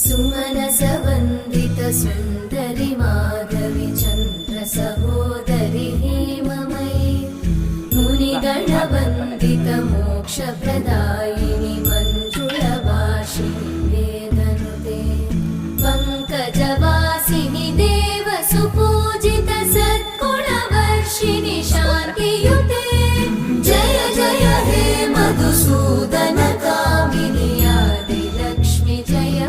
सुमनसवन्दित सुन्दरि माधवि चन्द्र सहोदरि हेममयि मुनिगणवन्दित मोक्षप्रदायिनि मञ्जुळभाषिणि वेदनुते पङ्कजवासिनि देव सुपूजित सद्गुणवर्षिणि शान्तियुते जय जय हे मधुसूदन कामिनि आदिलक्ष्मि जय